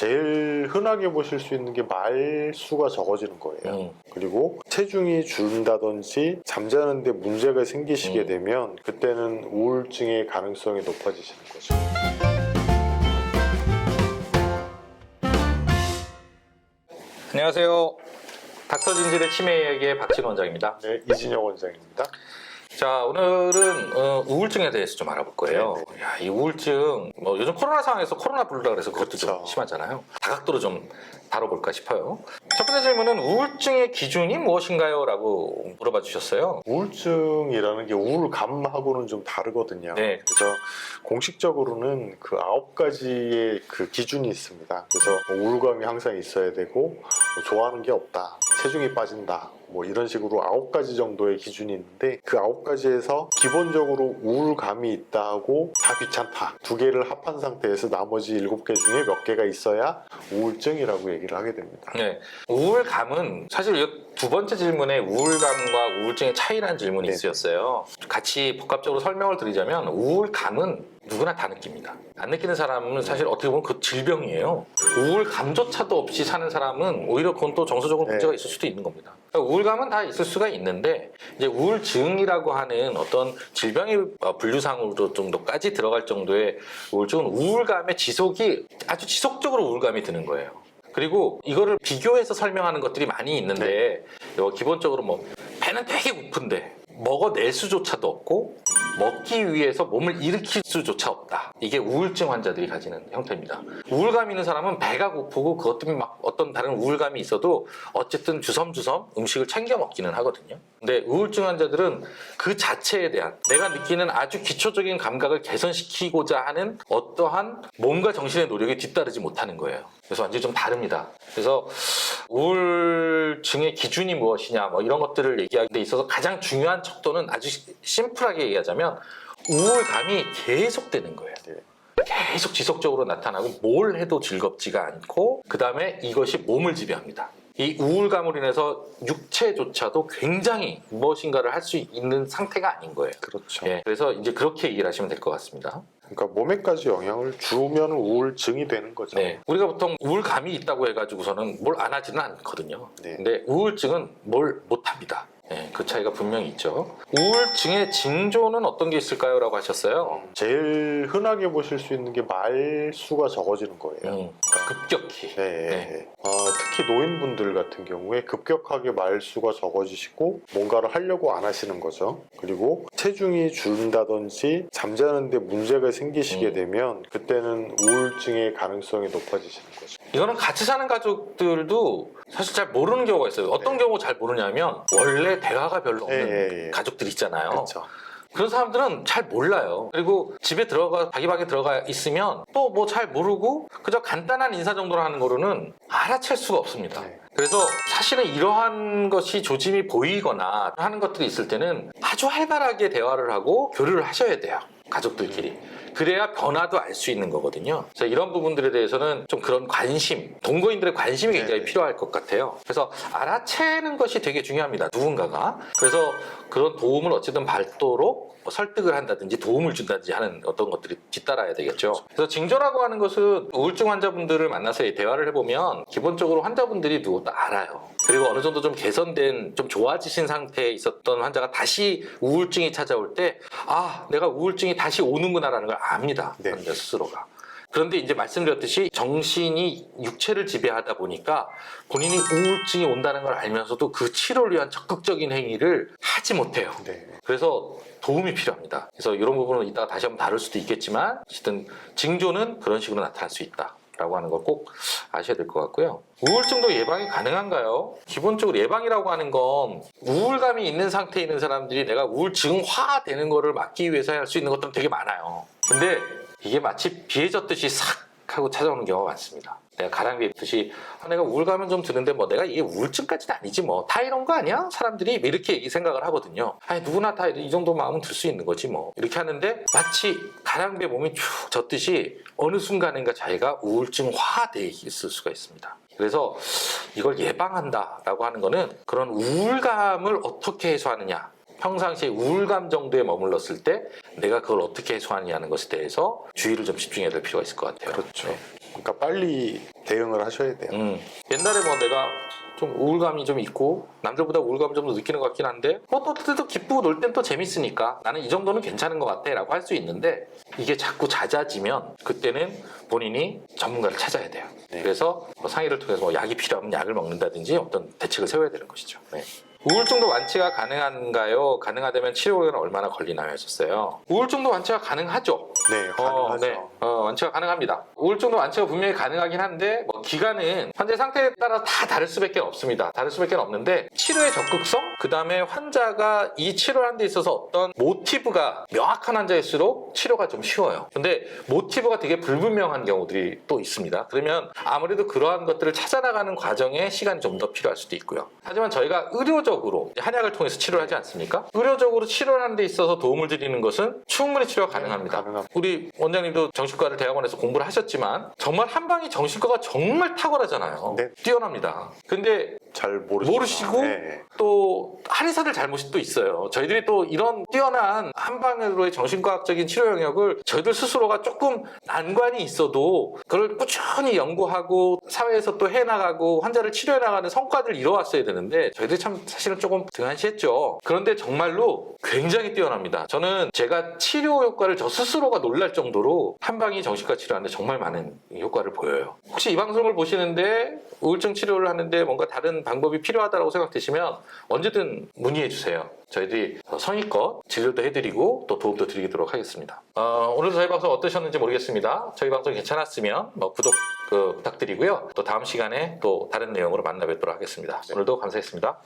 제일 흔하게 보실 수 있는 게 말수가 적어지는 거예요. 그리고 체중이 줄다든지 잠자는데 문제가 생기시게 되면 그때는 우울증의 가능성이 높아지시는 거죠. 안녕하세요. 닥터진실의 치매 이야기의 박진원 원장입니다. 네, 이진영 원장입니다. 자, 오늘은 우울증에 대해서 좀 알아볼 거예요. 네네. 야, 이 우울증, 요즘 코로나 상황에서 코로나 블루라 그래서 그것도 좀 그렇죠. 심하잖아요. 다각도로 좀 다뤄볼까 싶어요. 첫 번째 질문은 우울증의 기준이 무엇인가요? 라고 물어봐 주셨어요. 우울증이라는 게 우울감하고는 좀 다르거든요. 네. 그래서 공식적으로는 그 9가지의 그 기준이 있습니다. 그래서 뭐 우울감이 항상 있어야 되고, 뭐 좋아하는 게 없다, 체중이 빠진다, 뭐 이런 식으로 9가지 정도의 기준이 있는데, 그 9가지에서 기본적으로 우울감이 있다 하고 다 귀찮다, 2개를 합한 상태에서 나머지 7개 중에 몇 개가 있어야 우울증이라고 얘기를 하게 됩니다. 네. 우울감은 사실 이 두 번째 질문에 우울감과 우울증의 차이라는 질문이 네. 있었어요. 같이 복합적으로 설명을 드리자면 우울감은 누구나 다 느낍니다. 안 느끼는 사람은 사실 어떻게 보면 그 질병이에요. 우울감조차도 없이 사는 사람은 오히려 그건 또 정서적으로 네. 문제가 있을 수도 있는 겁니다. 그러니까 우울감은 다 있을 수가 있는데 이제 우울증이라고 하는 어떤 질병의 분류상으로 정도까지 들어갈 정도의 우울증은 우울감의 지속이 아주 지속적으로 우울감이 드는 거예요. 그리고 이거를 비교해서 설명하는 것들이 많이 있는데 기본적으로 뭐 배는 되게 고픈데 먹어낼 수조차도 없고 먹기 위해서 몸을 일으킬 수조차 없다. 이게 우울증 환자들이 가지는 형태입니다. 우울감 있는 사람은 배가 고프고 그것 때문에 막 어떤 다른 우울감이 있어도 어쨌든 주섬주섬 음식을 챙겨 먹기는 하거든요. 근데 우울증 환자들은 그 자체에 대한 내가 느끼는 아주 기초적인 감각을 개선시키고자 하는 어떠한 몸과 정신의 노력이 뒤따르지 못하는 거예요. 그래서 완전히 좀 다릅니다. 그래서 우울증의 기준이 무엇이냐 뭐 이런 것들을 얘기하는 데 있어서 가장 중요한 척도는 아주 심플하게 얘기하자면 우울감이 계속되는 거예요. 계속 지속적으로 나타나고 뭘 해도 즐겁지가 않고 그 다음에 이것이 몸을 지배합니다. 이 우울감으로 인해서 육체조차도 굉장히 무엇인가를 할 수 있는 상태가 아닌 거예요. 그렇죠. 예, 그래서 이제 그렇게 얘기를 하시면 될 것 같습니다. 그러니까 몸에까지 영향을 주면 우울증이 되는 거죠. 네, 우리가 보통 우울감이 있다고 해가지고서는 뭘 안 하지는 않거든요. 네. 근데 우울증은 뭘 못합니다. 네, 그 차이가 분명히 있죠. 우울증의 징조는 어떤 게 있을까요? 라고 하셨어요. 제일 흔하게 보실 수 있는 게 말수가 적어지는 거예요. 급격히. 네. 특히 노인분들 같은 경우에 급격하게 말수가 적어지시고 뭔가를 하려고 안 하시는 거죠. 그리고 체중이 줄다든지 잠자는데 문제가 생기시게 되면 그때는 우울증의 가능성이 높아지시는 거죠. 이거는 같이 사는 가족들도 사실 잘 모르는 경우가 있어요. 어떤 경우 잘 모르냐면 원래 대화가 별로 없는 가족들 있잖아요. 그렇죠. 그런 사람들은 잘 몰라요. 그리고 집에 자기 방에 들어가 있으면 또 뭐 잘 모르고 그저 간단한 인사 정도로 하는 거로는 알아챌 수가 없습니다. 그래서 사실은 이러한 것이 조짐이 보이거나 하는 것들이 있을 때는 아주 활발하게 대화를 하고 교류를 하셔야 돼요. 가족들끼리. 그래야 변화도 알 수 있는 거거든요. 그래서 이런 부분들에 대해서는 좀 그런 관심, 동거인들의 관심이 굉장히 필요할 것 같아요. 그래서 알아채는 것이 되게 중요합니다. 누군가가. 그래서 그런 도움을 어쨌든 받도록 설득을 한다든지 도움을 준다든지 하는 어떤 것들이 뒤따라야 되겠죠. 그래서 징조라고 하는 것은 우울증 환자분들을 만나서 대화를 해보면 기본적으로 환자분들이 누구도 알아요. 그리고 어느 정도 좀 개선된, 좀 좋아지신 상태에 있었던 환자가 다시 우울증이 찾아올 때, 아, 내가 우울증이 다시 오는구나라는 걸 압니다. 환자 스스로가. 그런데 이제 말씀드렸듯이 정신이 육체를 지배하다 보니까 본인이 우울증이 온다는 걸 알면서도 그 치료를 위한 적극적인 행위를 하지 못해요. 그래서 도움이 필요합니다. 그래서 이런 부분은 이따가 다시 한번 다룰 수도 있겠지만 어쨌든 징조는 그런 식으로 나타날 수 있다. 라고 하는 걸 꼭 아셔야 될 것 같고요. 우울증도 예방이 가능한가요? 기본적으로 예방이라고 하는 건 우울감이 있는 상태에 있는 사람들이 내가 우울증화 되는 거를 막기 위해서 할 수 있는 것들은 되게 많아요. 근데 이게 마치 비해졌듯이 싹 하고 찾아오는 경우가 많습니다. 내가 가랑비에 있듯이 내가 우울감은 좀 드는데 뭐 내가 이게 우울증까지는 아니지 뭐 다 이런 거 아니야? 사람들이 이렇게 생각을 하거든요. 아니 누구나 다 이 정도 마음은 들 수 있는 거지 뭐 이렇게 하는데 마치 가랑비에 몸이 쭉 젖듯이 어느 순간인가 자기가 우울증화돼 있을 수가 있습니다. 그래서 이걸 예방한다라고 하는 거는 그런 우울감을 어떻게 해소하느냐, 평상시에 우울감 정도에 머물렀을 때 내가 그걸 어떻게 해소하느냐는 것에 대해서 주의를 좀 집중해야 될 필요가 있을 것 같아요. 그렇죠. 그러니까 빨리 대응을 하셔야 돼요. 옛날에 뭐 내가 좀 우울감이 좀 있고 남들보다 우울감을 좀 더 느끼는 것 같긴 한데 또 기쁘고 놀 땐 또 재밌으니까 나는 이 정도는 괜찮은 것 같아 라고 할 수 있는데 이게 자꾸 잦아지면 그때는 본인이 전문가를 찾아야 돼요. 네. 그래서 뭐 상의를 통해서 뭐 약이 필요하면 약을 먹는다든지 어떤 대책을 세워야 되는 것이죠. 네. 우울증도 완치가 가능한가요? 가능하다면 치료는 얼마나 걸리나요? 하셨어요. 우울증도 완치가 가능하죠. 네, 가능하죠. 완치가 가능합니다. 우울증도 완치가 분명히 가능하긴 한데 뭐 기간은 환자의 상태에 따라 다 다를 수밖에 없습니다. 다를 수밖에 없는데 치료의 적극성, 그 다음에 환자가 이 치료를 하는 데 있어서 어떤 모티브가 명확한 환자일수록 치료가 좀 쉬워요. 근데 모티브가 되게 불분명한 경우들이 또 있습니다. 그러면 아무래도 그러한 것들을 찾아나가는 과정에 시간이 좀 더 필요할 수도 있고요. 하지만 저희가 의료적으로 한약을 통해서 치료를 하지 않습니까? 의료적으로 치료를 하는 데 있어서 도움을 드리는 것은 충분히 치료가 가능합니다. 가능합니다. 우리 원장님도 정신과를 대학원에서 공부를 하셨지만 정말 한방이 정신과가 정말 탁월하잖아요. 네. 뛰어납니다. 근데 잘 모르시고 네. 또 한의사들 잘못이 또 있어요. 저희들이 또 이런 뛰어난 한방으로의 정신과학적인 치료 영역을 저희들 스스로가 조금 난관이 있어도 그걸 꾸준히 연구하고 사회에서 또 해나가고 환자를 치료해 나가는 성과들을 이뤄왔어야 되는데 저희들이 참 사실은 조금 등한시했죠. 그런데 정말로 굉장히 뛰어납니다. 저는 제가 치료 효과를 저 스스로가 놀랄 정도로 한방이 정신과 치료하는데 정말 많은 효과를 보여요. 혹시 이 방송을 보시는데 우울증 치료를 하는데 뭔가 다른 방법이 필요하다고 생각되시면 언제든 문의해 주세요. 저희들이 성의껏 진료도 해드리고 또 도움도 드리도록 하겠습니다. 오늘도 저희 방송 어떠셨는지 모르겠습니다. 저희 방송 괜찮았으면 구독 부탁드리고요. 또 다음 시간에 또 다른 내용으로 만나 뵙도록 하겠습니다. 오늘도 감사했습니다.